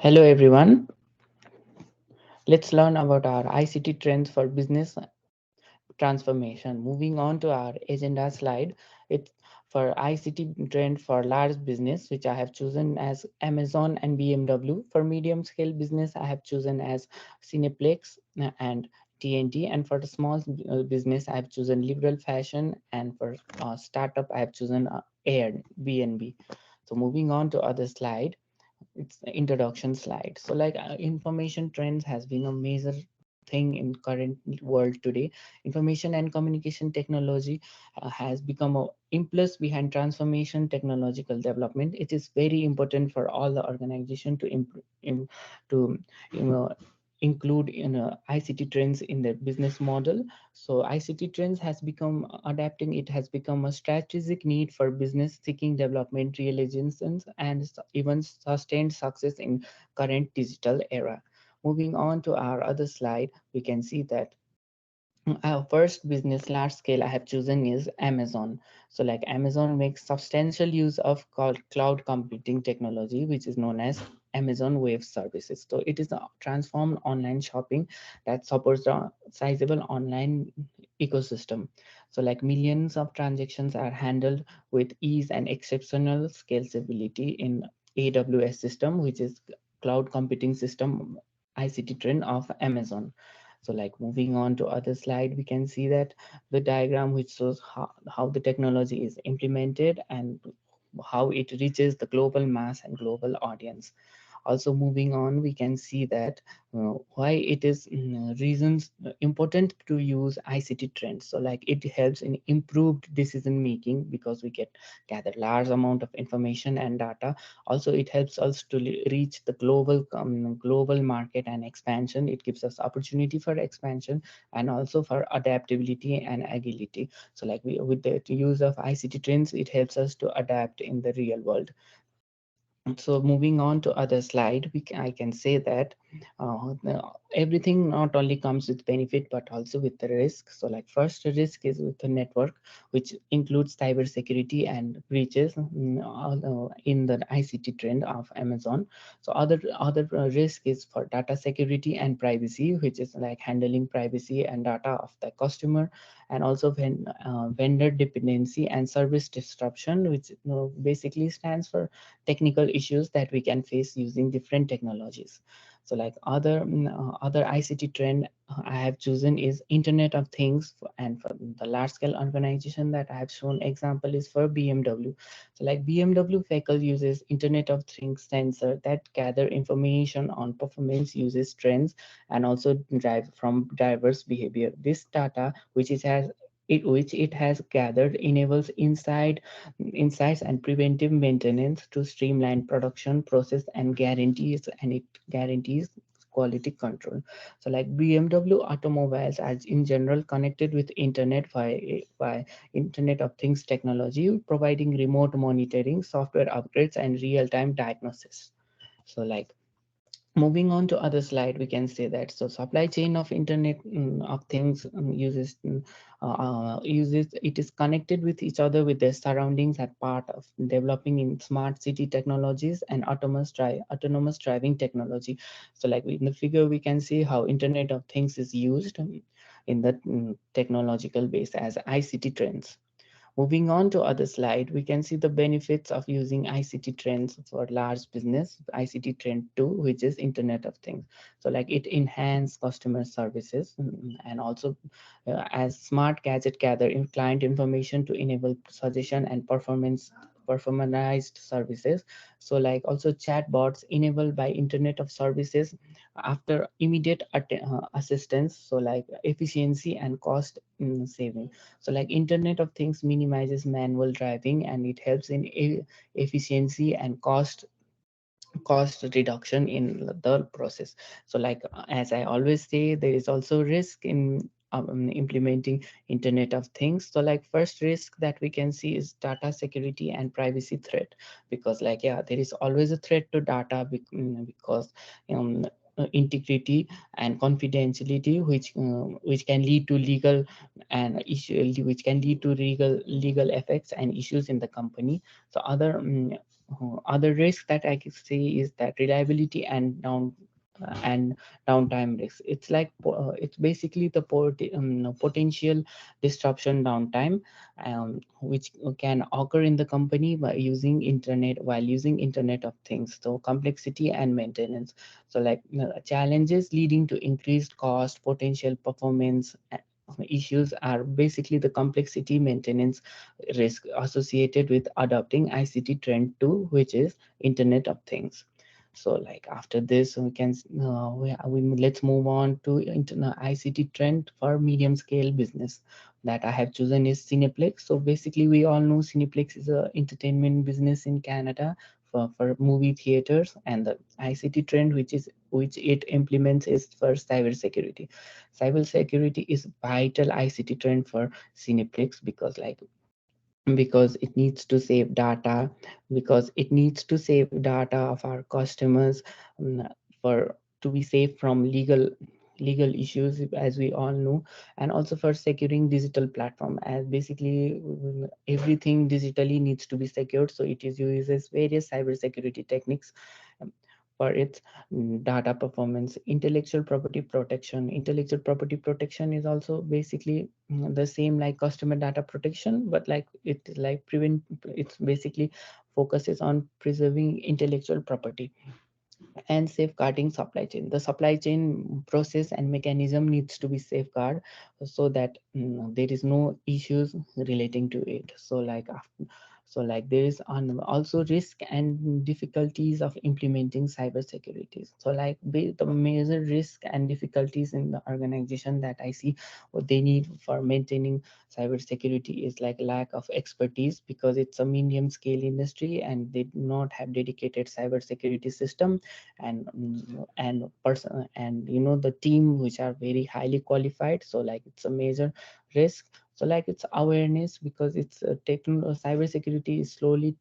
Hello everyone. Let's learn about our ICT trends for business transformation. Moving on to our agenda slide, it's for ICT trend for large business, which I have chosen as Amazon and BMW. For medium scale business, I have chosen as Cineplex and TNT. And for the small business, I have chosen Liberal Fashion. And for startup, I have chosen Airbnb. So moving on to other slide, it's the introduction slide. So like information trends has been a major thing in current world today. Information and communication technology has become a impulse behind transformation technological development. It is very important for all the organization to to you know include ICT trends in their business model. So ICT trends has become adapting. It has become a strategic need for business seeking development, realizations, and even sustained success in current digital era. Moving on to our other slide, we can see that our first business large scale I have chosen is Amazon. So like Amazon makes substantial use of cloud computing technology, which is known as Amazon Web Services. So it is a transformed online shopping that supports a sizable online ecosystem. So like millions of transactions are handled with ease and exceptional scalability in AWS system, which is cloud computing system ICT trend of Amazon. So like moving on to other slide, we can see that the diagram which shows how the technology is implemented and how it reaches the global mass and global audience. Also moving on, we can see that why it is reasons important to use ICT trends. So like it helps in improved decision making because we get gather large amount of information and data. Also it helps us to reach the global market and expansion. It gives us opportunity for expansion and also for adaptability and agility. So like we with the use of ICT trends, it helps us to adapt in the real world. So moving on to other slide, I can say that everything not only comes with benefit but also with the risk. So like first risk is with the network, which includes cyber security and breaches in the ICT trend of Amazon. So other risk is for data security and privacy, which is like handling privacy and data of the customer, and also vendor dependency and service disruption, which basically stands for technical issues that we can face using different technologies. So like other ICT trend I have chosen is Internet of Things, and for the large scale organization that I have shown example is for BMW. So like BMW vehicle uses Internet of Things sensor that gather information on performance, uses trends, and also drive from drivers behavior. This data which it has gathered enables insights and preventive maintenance to streamline production process and it guarantees quality control. So like BMW automobiles are in general connected with internet by Internet of Things technology, providing remote monitoring, software upgrades, and real-time diagnosis. So like moving on to other slide, we can say that so supply chain of Internet of Things uses it is connected with each other with their surroundings as part of developing in smart city technologies and autonomous driving technology. So like in the figure we can see how Internet of Things is used in the technological base as ICT trends. Moving on to other slide, we can see the benefits of using ICT trends for large business. ICT trend 2, which is Internet of Things. So like it enhance customer services and also as smart gadget gather in client information to enable suggestion and performanized services. So like also chatbots enabled by Internet of Services after immediate assistance. So like efficiency and cost saving. So like Internet of Things minimizes manual driving and it helps in efficiency and cost reduction in the process. So like as I always say, there is also risk in implementing Internet of Things. So like first risk that we can see is data security and privacy threat, because like yeah, there is always a threat to data because integrity and confidentiality, which can lead to legal which can lead to legal effects and issues in the company. So other risks that I can say is that reliability and downtime risks. It's basically the potential disruption downtime, which can occur in the company while using internet of things. So complexity and maintenance. So challenges leading to increased cost, potential performance issues are basically the complexity maintenance risk associated with adopting ICT trend 2, which is internet of things. So after this we can let's move on to ICT trend for medium scale business. That I have chosen is Cineplex. So basically we all know Cineplex is a entertainment business in Canada for movie theaters, and the ICT trend which it implements is for cybersecurity. Cybersecurity is vital ICT trend for Cineplex because it needs to save data, of our customers, um, for to be safe from legal issues, as we all know, and also for securing digital platform, as basically everything digitally needs to be secured, so it is uses various cyber security techniques um, for its data performance. Intellectual property protection is also basically the same like customer data protection, but it's basically focuses on preserving intellectual property and safeguarding supply chain. The supply chain process and mechanism needs to be safeguarded so that there is no issues relating to it. There is also risk and difficulties of implementing cyber securities. The major risk and difficulties in the organization that I see what they need for maintaining cyber security is like lack of expertise, because it's a medium scale industry and they do not have dedicated cyber security system and the team which are very highly qualified. So it's a major risk. So it's awareness, because cyber security is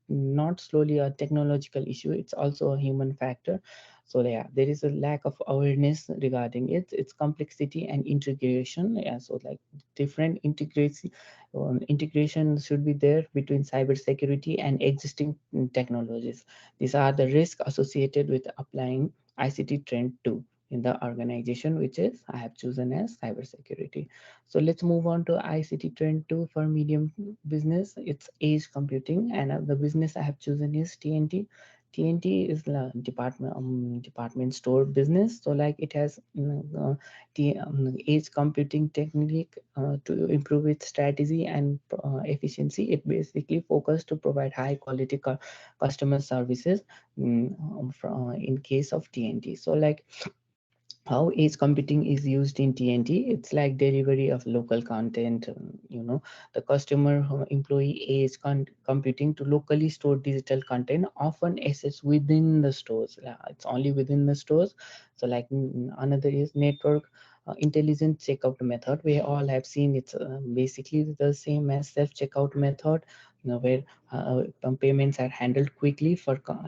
not slowly a technological issue, it's also a human factor. So yeah, there is a lack of awareness regarding its complexity and integration. Yeah, so different integration should be there between cyber security and existing technologies. These are the risks associated with applying ICT trend 2 in the organization, which is I have chosen as cybersecurity. So let's move on to ICT trend 2 for medium business. It's edge computing, and the business I have chosen is TNT. TNT is the department store business. So it has edge computing technique to improve its strategy and efficiency. It basically focused to provide high quality customer services in case of TNT. So how edge computing is used in TNT, it's like delivery of local content. The customer employee edge computing to locally store digital content, often assets within the stores. It's only within the stores. So another is network intelligent checkout method. We all have seen it's basically the same as self checkout method, where payments are handled quickly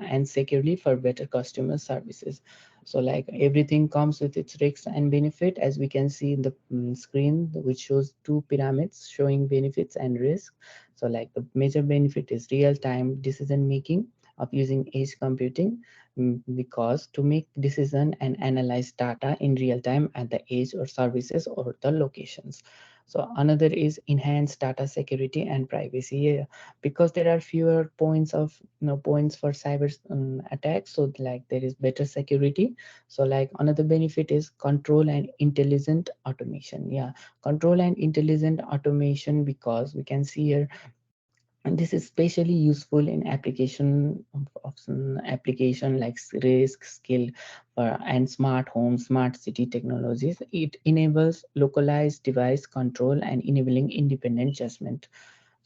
and securely for better customer services. So everything comes with its risks and benefit, as we can see in the screen, which shows two pyramids showing benefits and risks. So the major benefit is real time decision making of using edge computing, because to make decision and analyze data in real time at the edge or services or the locations. So another is enhanced data security and privacy. Yeah, because there are fewer points for cyber attacks, so there is better security. So another benefit is control and intelligent automation. Yeah, control and intelligent automation, because we can see here, and this is especially useful in of some application like risk skill and smart home smart city technologies. It enables localized device control and enabling independent judgment.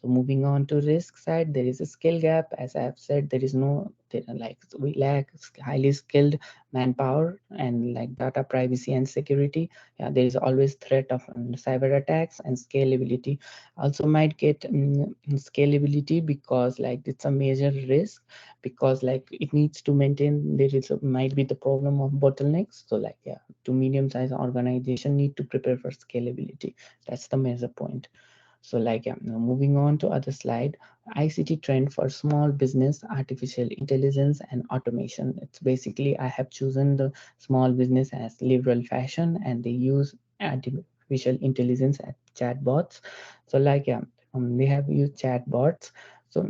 So moving on to risk side, there is a skill gap. As I have said, there is no like we lack highly skilled manpower and like data privacy and security. Yeah, there is always threat of cyber attacks, and scalability also might get scalability, because like it's a major risk, because like it needs to maintain, there is might be the problem of bottlenecks. So like yeah, to medium sized organization need to prepare for scalability. That's the major point. So like yeah, now moving on to other slide, ICT trend for small business, artificial intelligence and automation. It's basically I have chosen the small business as liberal fashion, and they use artificial intelligence as chatbots. So like yeah, they have used chatbots. So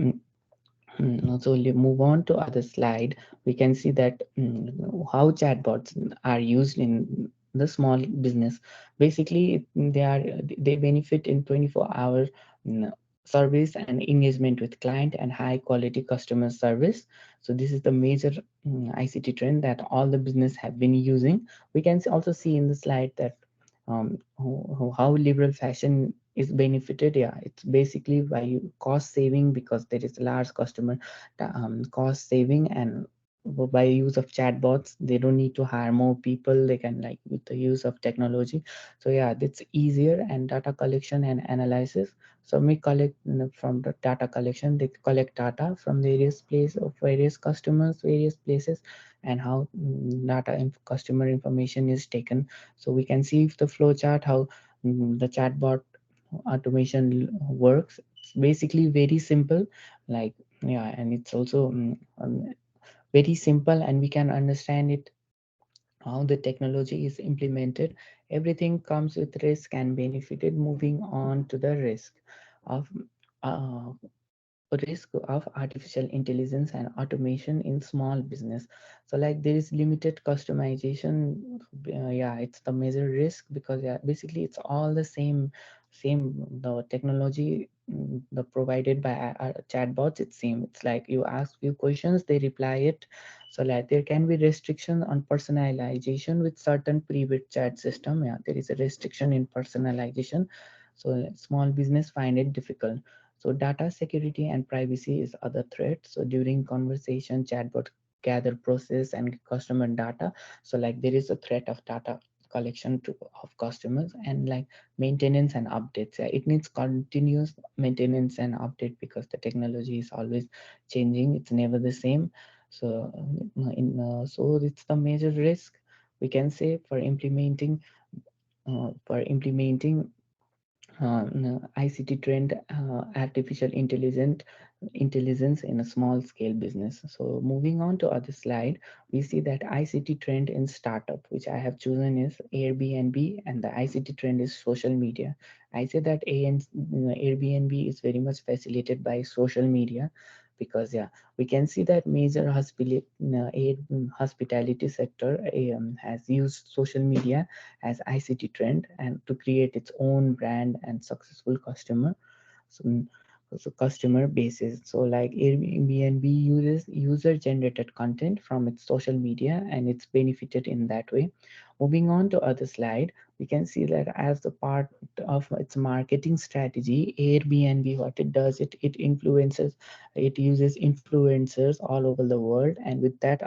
so move on to other slide. We can see that how chatbots are used in the small business. Basically, they benefit in 24-hour service and engagement with client and high quality customer service. So this is the major ICT trend that all the business have been using. We can also see in the slide that how liberal fashion is benefited. Yeah, it's basically by cost saving, because there is large customer cost saving, and by use of chatbots they don't need to hire more people, they can like with the use of technology. So yeah, that's easier. And data collection and analysis. So we collect from the data collection, they collect data from various place of various customers, various places, and how customer information is taken. So we can see if the flow chart how the chatbot automation works. It's basically very simple, like yeah, and it's also very simple, and we can understand it how the technology is implemented. Everything comes with risk and benefited. Moving on to the risk of uh, risk of artificial intelligence and automation in small business. So like there is limited customization. Yeah, it's the major risk, because yeah, basically it's all the same the technology the provided by chatbots. It's same, it's like you ask few questions, they reply it. So like there can be restriction on personalization with certain private chat system. Yeah, there is a restriction in personalization. So like, small business find it difficult. So data security and privacy is other threat. So during conversation, chatbot gather, process, and customer data. So like there is a threat of data collection of customers, and like maintenance and updates. Yeah, it needs continuous maintenance and update, because the technology is always changing. It's never the same. So so it's the major risk, we can say, for implementing ICT trend, artificial intelligence in a small scale business. So moving on to other slide, we see that ICT trend in startup, which I have chosen is Airbnb, and the ICT trend is social media. I say that Airbnb is very much facilitated by social media, because yeah, we can see that major hospitality sector has used social media as ICT trend, and to create its own brand and successful so, customer bases. So like Airbnb uses user generated content from its social media, and it's benefited in that way. Moving on to other slide, we can see that as the part of its marketing strategy, Airbnb, what it does, it influences, it uses influencers all over the world, and with that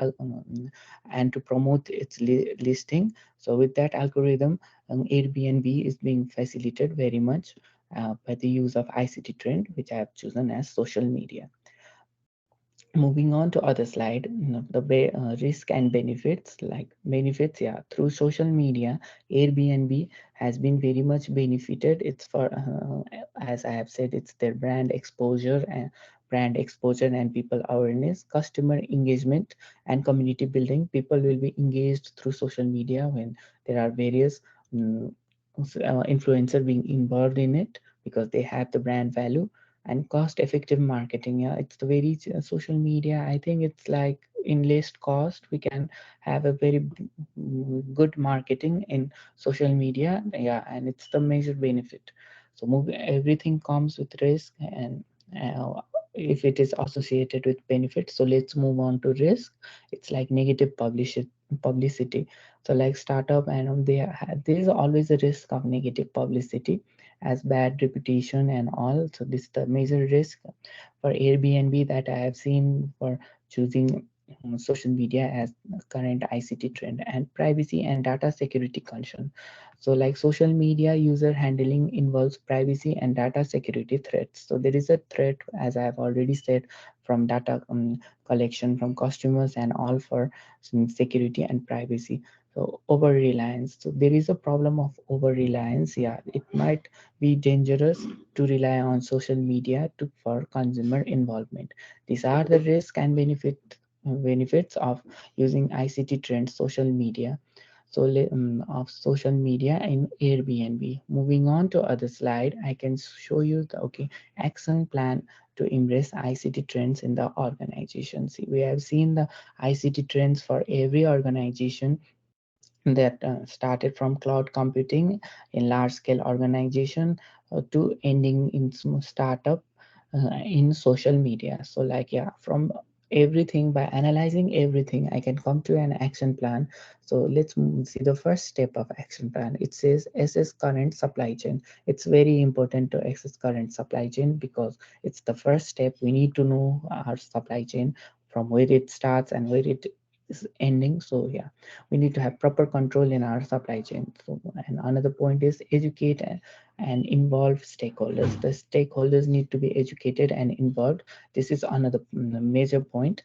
and to promote its listing. So with that algorithm, Airbnb is being facilitated very much by the use of ICT trend, which I have chosen as social media. Moving on to other slide, the risk and benefits. Like benefits, yeah, through social media, Airbnb has been very much benefited. It's for as I have said, it's their brand exposure and people awareness, customer engagement, and community building. People will be engaged through social media when there are various mm, influencer being involved in it, because they have the brand value. And cost effective marketing, yeah, it's the very social media, I think it's like in least cost we can have a very good marketing in social media. Yeah, and it's the major benefit. So everything comes with risk, and uh, if it is associated with benefit. So let's move on to risk. It's like negative publicity. So like startup, and there is always a risk of negative publicity. as bad reputation and all. So this is the major risk for Airbnb that I have seen for choosing social media as current ICT trend. And privacy and data security concern. So like social media user handling involves privacy and data security threats. So there is a threat, as I have already said, from data collection from customers and all for some security and privacy. So over reliance. So there is a problem of over reliance. Yeah, it might be dangerous to rely on social media for consumer involvement. These are the risks and benefits of using ICT trends social media. So of social media in Airbnb. Moving on to other slide, I can show you the action plan to embrace ICT trends in the organization. See, we have seen the ICT trends for every organization that started from cloud computing in large scale organization to ending in startup in social media. So like yeah, from everything, by analyzing everything I can come to an action plan. So let's see the first step of action plan. It says assess current supply chain. It's very important to access current supply chain because it's the first step. We need to know our supply chain from where it starts and where it is ending. So yeah, we need to have proper control in our supply chain. So, and another point is educate and involve stakeholders. The stakeholders need to be educated and involved. This is another major point.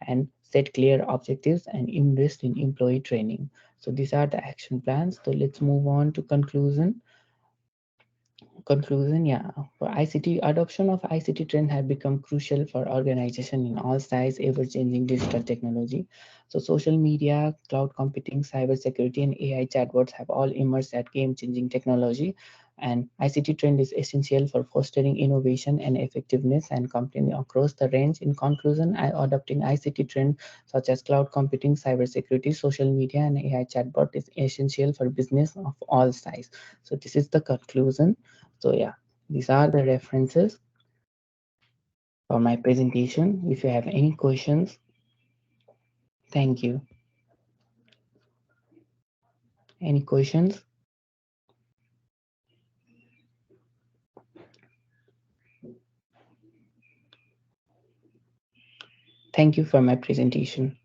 And set clear objectives and invest in employee training. So these are the action plans. So let's move on to conclusion. Yeah, for ICT, adoption of ICT trend have become crucial for organization in all size ever changing digital technology. So social media, cloud computing, cyber security, and AI chatbots have all emerged as game changing technology. And ICT trend is essential for fostering innovation and effectiveness and company across the range. In conclusion, adopting ICT trend such as cloud computing, cyber security, social media, and AI chatbot is essential for business of all size. So this is the conclusion. So yeah, these are the references for my presentation. If you have any questions, thank you. Any questions? Thank you for my presentation.